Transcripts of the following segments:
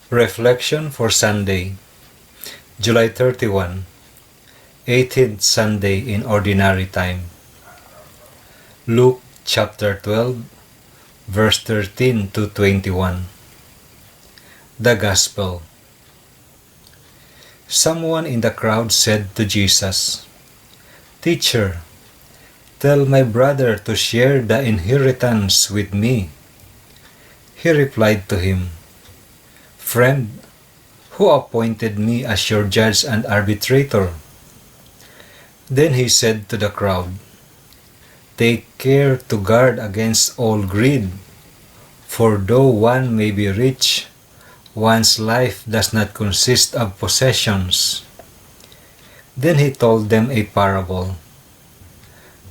Reflection for Sunday, July 31, 18th Sunday in Ordinary Time. Luke chapter 12, verse 13 to 21. The Gospel. Someone in the crowd said to Jesus, "Teacher, tell my brother to share the inheritance with me." He replied to him, "Friend, who appointed me as your judge and arbitrator?" Then he said to the crowd, "Take care to guard against all greed, for though one may be rich, one's life does not consist of possessions." Then he told them a parable.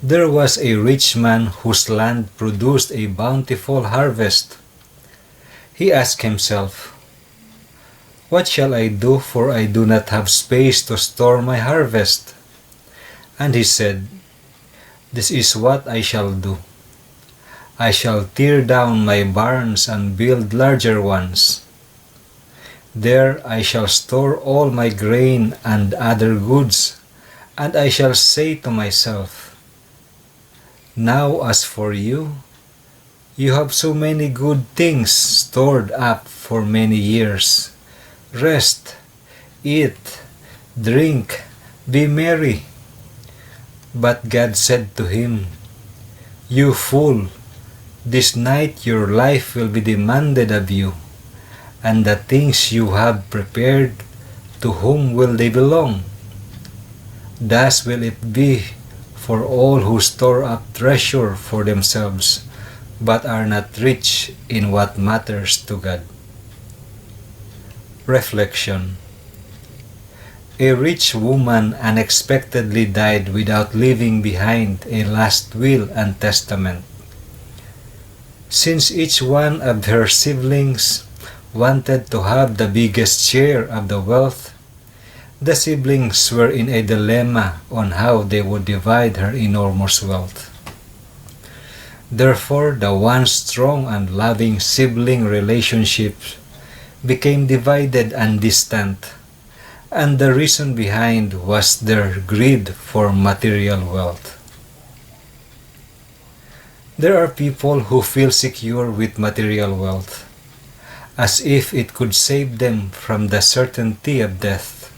There was a rich man whose land produced a bountiful harvest. He asked himself, "What shall I do, for I do not have space to store my harvest?" And he said, "This is what I shall do. I shall tear down my barns and build larger ones. There I shall store all my grain and other goods, and I shall say to myself, 'Now as for you, you have so many good things stored up for many years. Rest, eat, drink, be merry.' But God said to him, 'You fool, this night your life will be demanded of you, and the things you have prepared, to whom will they belong? Thus will it be for all who store up treasure for themselves, but are not rich in what matters to God." Reflection. A rich woman unexpectedly died without leaving behind a last will and testament. Since each one of her siblings wanted to have the biggest share of the wealth, the siblings were in a dilemma on how they would divide her enormous wealth. Therefore, the once strong and loving sibling relationships became divided and distant, and the reason behind was their greed for material wealth. There are people who feel secure with material wealth, as if it could save them from the certainty of death.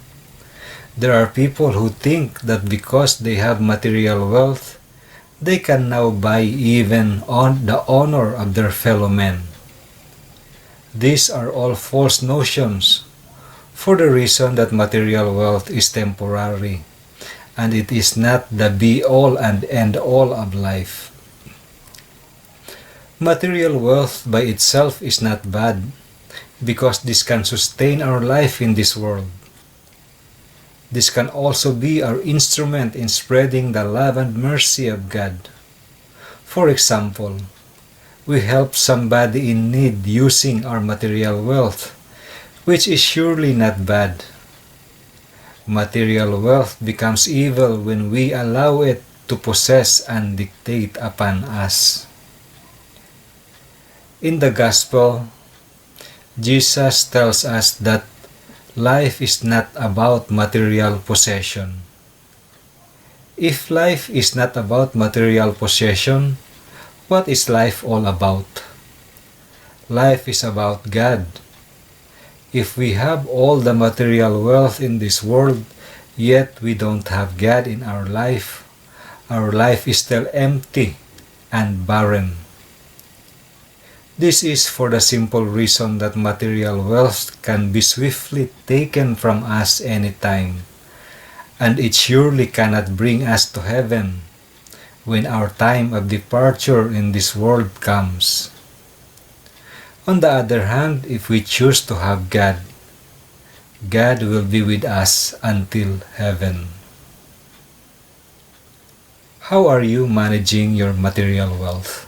There are people who think that because they have material wealth, they can now buy even on the honor of their fellow men. These are all false notions, for the reason that material wealth is temporary, and it is not the be-all and end-all of life. Material wealth by itself is not bad, because this can sustain our life in this world. This can also be our instrument in spreading the love and mercy of God. For example, we help somebody in need using our material wealth, which is surely not bad. Material wealth becomes evil when we allow it to possess and dictate upon us. In the Gospel, Jesus tells us that life is not about material possession. If life is not about material possession, what is life all about? Life is about God. If we have all the material wealth in this world, yet we don't have God in our life is still empty and barren. This is for the simple reason that material wealth can be swiftly taken from us anytime, and it surely cannot bring us to heaven when our time of departure in this world comes. On the other hand, if we choose to have God, God will be with us until heaven. How are you managing your material wealth?